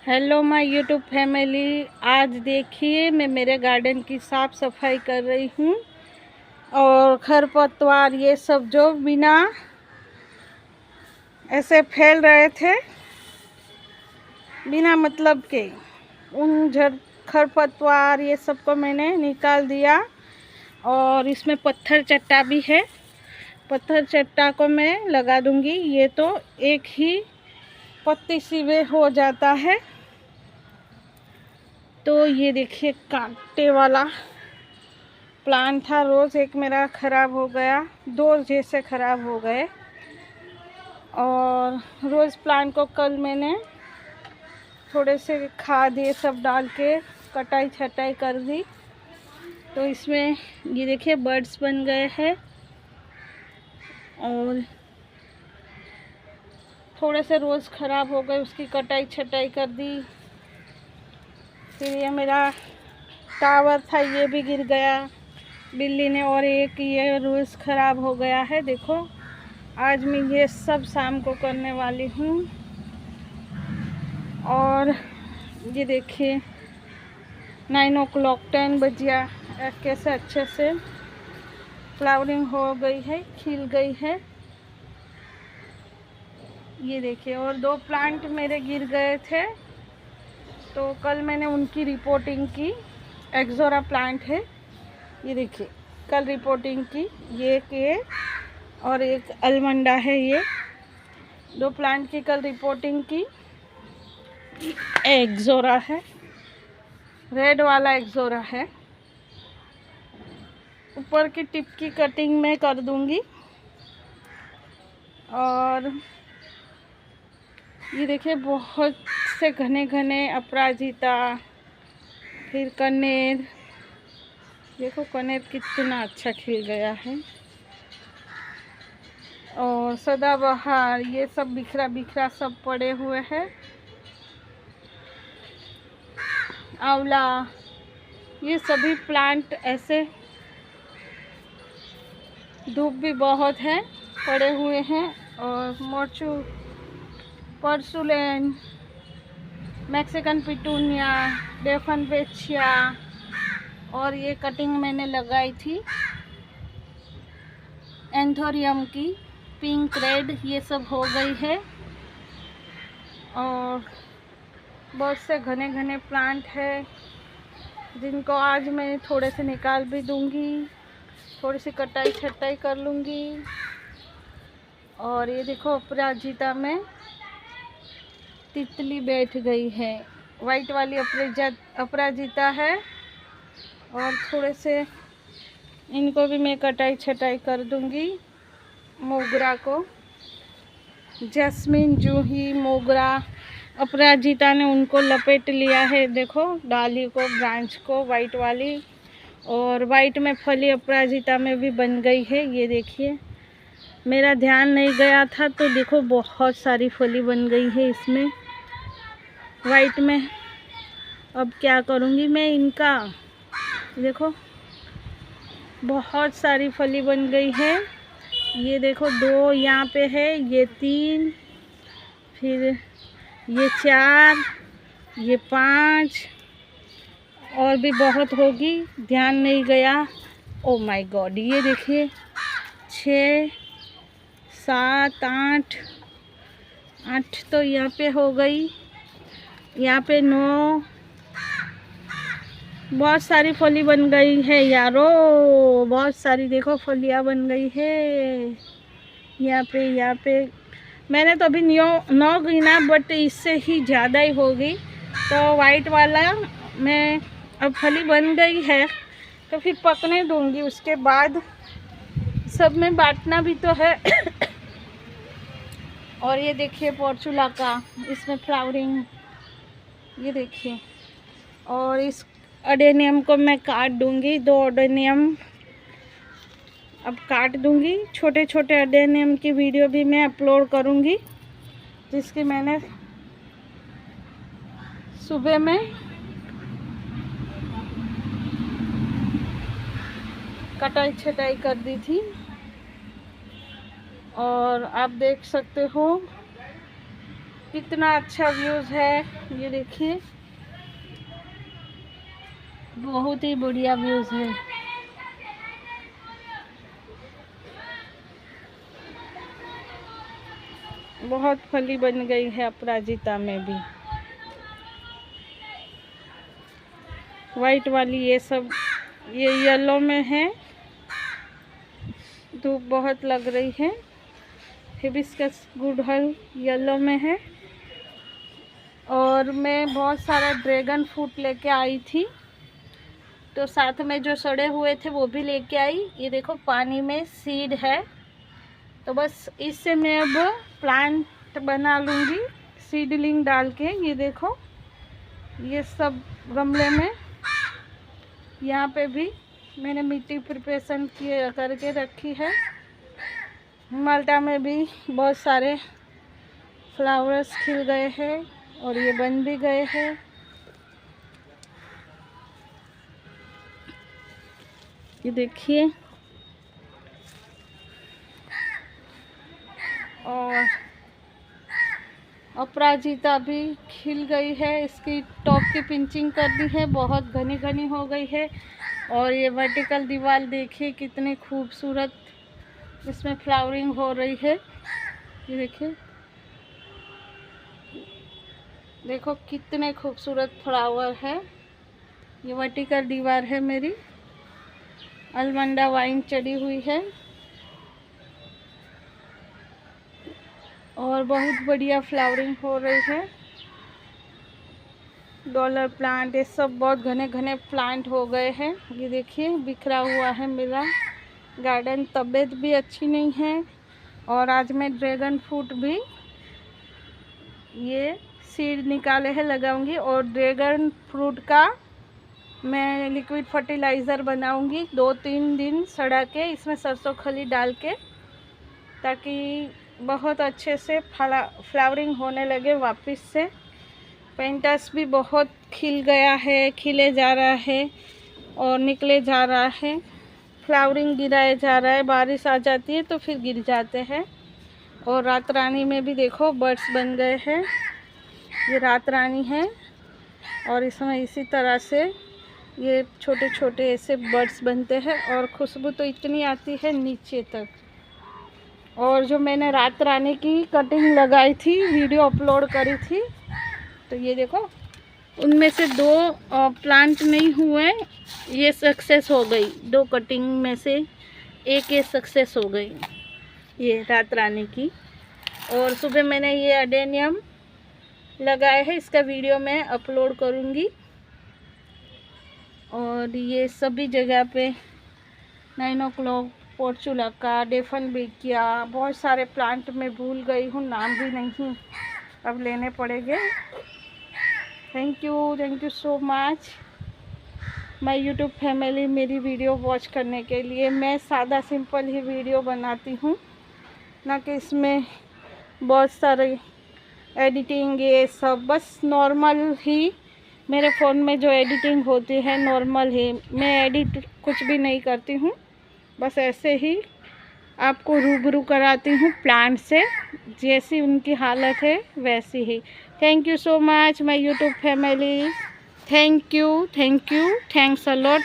Hello my YouTube family. आज देखिए मैं मेरे गार्डन की साफ़ सफाई कर रही हूँ और खरपतवार ये सब जो बिना ऐसे फैल रहे थे बिना मतलब के, उन खरपतवार ये सब को मैंने निकाल दिया। और इसमें पत्थर चट्टा भी है, पत्थर चट्टा को मैं लगा दूंगी। ये तो एक ही पत्ती सी वे हो जाता है। तो ये देखिए कांटे वाला प्लांट था, रोज़ एक मेरा ख़राब हो गया, दो जैसे ख़राब हो गए। और रोज़ प्लांट को कल मैंने थोड़े से खाद ये सब डाल के कटाई छटाई कर दी। तो इसमें ये देखिए बर्ड्स बन गए हैं और थोड़े से रोज़ ख़राब हो गए, उसकी कटाई छटाई कर दी। फिर ये मेरा टावर था, ये भी गिर गया बिल्ली ने, और एक ये रोज़ ख़राब हो गया है। देखो आज मैं ये सब शाम को करने वाली हूँ। और ये देखिए 9 o'clock 10 बजिया कैसे अच्छे से फ्लावरिंग हो गई है, खिल गई है। ये देखिए और 2 प्लांट मेरे गिर गए थे, तो कल मैंने उनकी रिपोर्टिंग की। एक्सोरा प्लांट है, ये देखिए कल रिपोर्टिंग की। ये के और एक अलमंडा है, ये 2 प्लांट की कल रिपोर्टिंग की। एक्सोरा है, रेड वाला एक्सोरा है। ऊपर की टिप की कटिंग मैं कर दूंगी। और ये देखिए बहुत से घने घने अपराजिता, फिर कनेर, देखो कनेर कितना अच्छा खिल गया है। और सदाबहार ये सब बिखरा बिखरा सब पड़े हुए हैं। आंवला, ये सभी प्लांट ऐसे धूप भी बहुत है पड़े हुए हैं। और मोर्चू, पर्सुलेन, मैक्सिकन पिटूनिया, डेफनपेचिया, और ये कटिंग मैंने लगाई थी एंथोरियम की, पिंक रेड, ये सब हो गई है। और बहुत से घने घने प्लांट है जिनको आज मैं थोड़े से निकाल भी दूंगी, थोड़ी सी कटाई छटाई कर लूँगी। और ये देखो अपराजिता में तितली बैठ गई है, वाइट वाली अपराजिता है। और थोड़े से इनको भी मैं कटाई छटाई कर दूंगी। मोगरा को, जैस्मिन, जूही, मोगरा, अपराजिता ने उनको लपेट लिया है। देखो डाली को, ब्रांच को, वाइट वाली। और वाइट में फली अपराजिता में भी बन गई है। ये देखिए मेरा ध्यान नहीं गया था, तो देखो बहुत सारी फली बन गई है इसमें वाइट में। अब क्या करूँगी मैं इनका, देखो बहुत सारी फली बन गई है। ये देखो 2 यहाँ पे है, ये 3, फिर ये 4, ये 5, और भी बहुत होगी, ध्यान नहीं गया। ओ माय गॉड, ये देखिए 6, 7, 8 तो यहाँ पे हो गई, यहाँ पे 9, बहुत सारी फली बन गई है यारो, बहुत सारी देखो फलियाँ बन गई है यहाँ पे। मैंने तो अभी 9 गिना, बट इससे ही ज़्यादा ही होगी। तो वाइट वाला मैं अब फली बन गई है तो फिर पकने दूंगी, उसके बाद सब में बांटना भी तो है। और ये देखिए पोर्चुला का, इसमें फ्लावरिंग, ये देखिए। और इस अडेनियम को मैं काट दूंगी, 2 अडेनियम अब काट दूंगी। छोटे छोटे अडेनियम की वीडियो भी मैं अपलोड करूंगी, जिसकी मैंने सुबह में कटाई छटाई कर दी थी। और आप देख सकते हो कितना अच्छा व्यूज़ है, ये देखिए, बहुत ही बढ़िया व्यूज़ है। बहुत फली बन गई है अपराजिता में भी। वाइट वाली ये सब, ये येलो में है, धूप बहुत लग रही है। हिबिस्कस गुड़हल येलो में है। और मैं बहुत सारा ड्रैगन फ्रूट लेके आई थी, तो साथ में जो सड़े हुए थे वो भी लेके आई। ये देखो पानी में सीड है, तो बस इससे मैं अब प्लांट बना लूँगी सीडलिंग डाल के। ये देखो ये सब गमले में, यहाँ पे भी मैंने मिट्टी प्रिपरेशन किए करके रखी है। माल्टा में भी बहुत सारे फ्लावर्स खिल गए हैं और ये बन भी गए हैं। ये देखिए, और अपराजिता भी खिल गई है। इसकी टॉप की पिंचिंग कर दी है, बहुत घनी घनी हो गई है। और ये वर्टिकल दीवार देखिए कितनी खूबसूरत इसमें फ्लावरिंग हो रही है। ये देखिए, देखो कितने खूबसूरत फ्लावर है। ये वर्टिकल दीवार है मेरी, अलमंडा वाइन चढ़ी हुई है और बहुत बढ़िया फ्लावरिंग हो रही है। डॉलर प्लांट, ये सब बहुत घने घने प्लांट हो गए हैं। ये देखिए बिखरा हुआ है मेरा गार्डन। तबीयत भी अच्छी नहीं है और आज मैं ड्रैगन फ्रूट भी ये सीड निकाले हैं लगाऊंगी। और ड्रैगन फ्रूट का मैं लिक्विड फर्टिलाइज़र बनाऊंगी 2-3 दिन सड़ा के, इसमें सरसों खली डाल के, ताकि बहुत अच्छे से फ्लावरिंग होने लगे वापस से। पेंटस भी बहुत खिल गया है, खिले जा रहा है और निकले जा रहा है। फ्लावरिंग गिराया जा रहा है, बारिश आ जाती है तो फिर गिर जाते हैं। और रात रानी में भी देखो बर्ड्स बन गए हैं। ये रात रानी है और इसमें इसी तरह से ये छोटे छोटे ऐसे बर्ड्स बनते हैं और खुशबू तो इतनी आती है नीचे तक। और जो मैंने रात रानी की कटिंग लगाई थी, वीडियो अपलोड करी थी, तो ये देखो उनमें से 2 प्लांट नहीं हुए, ये सक्सेस हो गई। 2 कटिंग में से एक ये सक्सेस हो गई, ये रात रानी की। और सुबह मैंने ये अडेनियम लगाए हैं, इसका वीडियो मैं अपलोड करूँगी। और ये सभी जगह पे 9 o'clock, पोर्चुलाका, डेफन बेकिया, बहुत सारे प्लांट मैं भूल गई हूँ, नाम भी नहीं अब लेने पड़ेंगे। Thank you so much my YouTube family, मेरी वीडियो वॉच करने के लिए। मैं सादा सिंपल ही वीडियो बनाती हूँ, ना कि इसमें बहुत सारे एडिटिंग ये सब, बस नॉर्मल ही मेरे फ़ोन में जो एडिटिंग होती है नॉर्मल ही। मैं एडिट कुछ भी नहीं करती हूँ, बस ऐसे ही आपको रूबरू कराती हूँ प्लांट से, जैसी उनकी हालत है वैसी ही। Thank you so much my YouTube family. Thank you, thanks a lot.